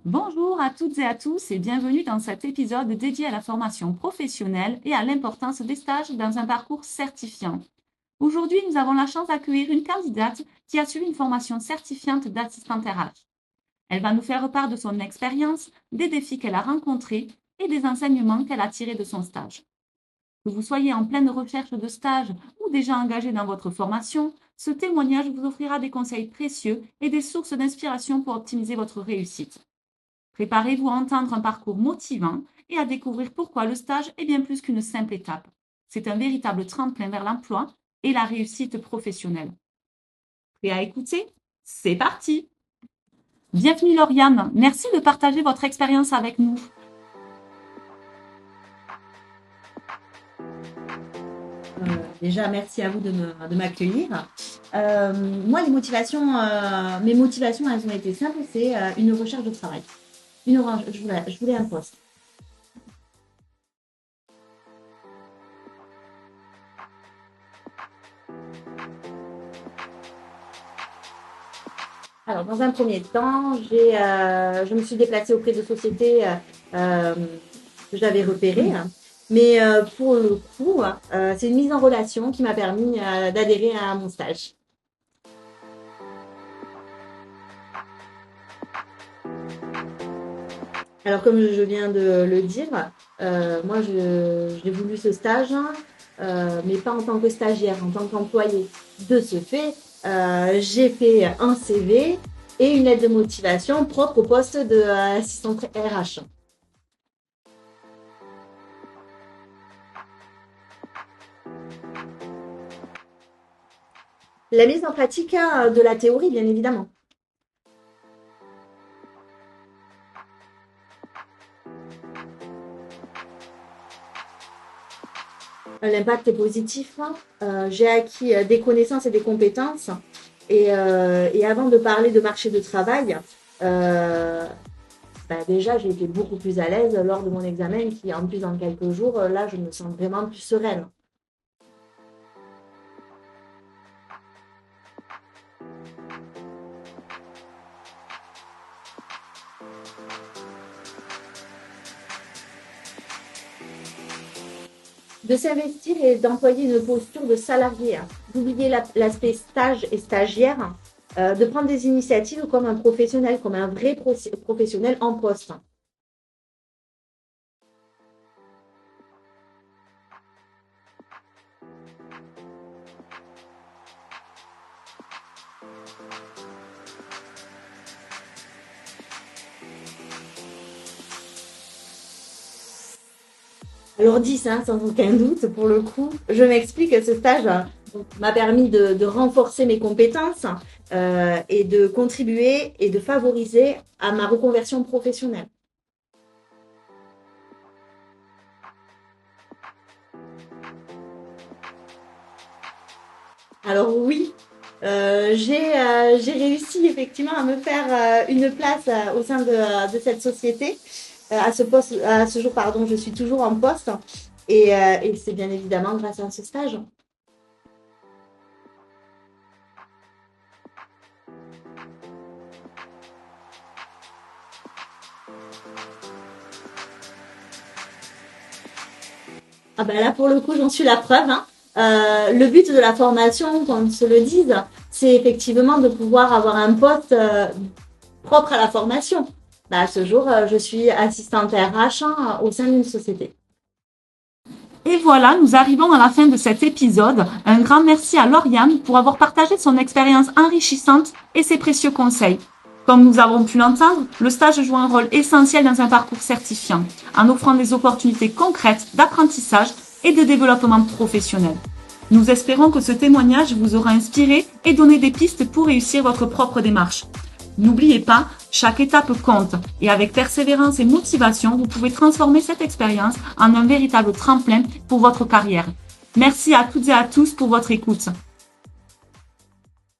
Bonjour à toutes et à tous et bienvenue dans cet épisode dédié à la formation professionnelle et à l'importance des stages dans un parcours certifiant. Aujourd'hui, nous avons la chance d'accueillir une candidate qui a suivi une formation certifiante d'assistante RH. Elle va nous faire part de son expérience, des défis qu'elle a rencontrés et des enseignements qu'elle a tirés de son stage. Que vous soyez en pleine recherche de stage ou déjà engagé dans votre formation, ce témoignage vous offrira des conseils précieux et des sources d'inspiration pour optimiser votre réussite. Préparez-vous à entendre un parcours motivant et à découvrir pourquoi le stage est bien plus qu'une simple étape. C'est un véritable tremplin vers l'emploi et la réussite professionnelle. Prêt à écouter? C'est parti! Bienvenue Lauriane, merci de partager votre expérience avec nous. Déjà, merci à vous de m'accueillir. Moi, mes motivations, elles ont été simples, c'est une recherche de travail. Je voulais un poste. Alors, dans un premier temps, je me suis déplacée auprès de sociétés que j'avais repérées. Mais pour le coup, c'est une mise en relation qui m'a permis d'adhérer à mon stage. Alors, comme je viens de le dire, moi, j'ai voulu ce stage, mais pas en tant que stagiaire, en tant qu'employé. De ce fait, j'ai fait un CV et une lettre de motivation propre au poste d'assistante RH. La mise en pratique de la théorie, bien évidemment. L'impact est positif. J'ai acquis des connaissances et des compétences. Et avant de parler de marché de travail, déjà, j'ai été beaucoup plus à l'aise lors de mon examen qui, en plus, dans quelques jours, là, je me sens vraiment plus sereine. De s'investir et d'employer une posture de salarié, d'oublier l'aspect stage et stagiaire, de prendre des initiatives comme un professionnel, comme un vrai professionnel en poste. Alors 10, hein, sans aucun doute, pour le coup. Je m'explique, ce stage m'a permis de renforcer mes compétences et de contribuer et de favoriser à ma reconversion professionnelle. Alors oui, j'ai réussi effectivement à me faire une place au sein de cette société. À ce jour, pardon, je suis toujours en poste et c'est bien évidemment grâce à ce stage. Ah ben là, pour le coup, j'en suis la preuve, hein. Le but de la formation, qu'on se le dise, c'est effectivement de pouvoir avoir un poste propre à la formation. À ce jour, je suis assistante RH au sein d'une société. Et voilà, nous arrivons à la fin de cet épisode. Un grand merci à Lauriane pour avoir partagé son expérience enrichissante et ses précieux conseils. Comme nous avons pu l'entendre, le stage joue un rôle essentiel dans un parcours certifiant, en offrant des opportunités concrètes d'apprentissage et de développement professionnel. Nous espérons que ce témoignage vous aura inspiré et donné des pistes pour réussir votre propre démarche. N'oubliez pas, chaque étape compte et avec persévérance et motivation, vous pouvez transformer cette expérience en un véritable tremplin pour votre carrière. Merci à toutes et à tous pour votre écoute.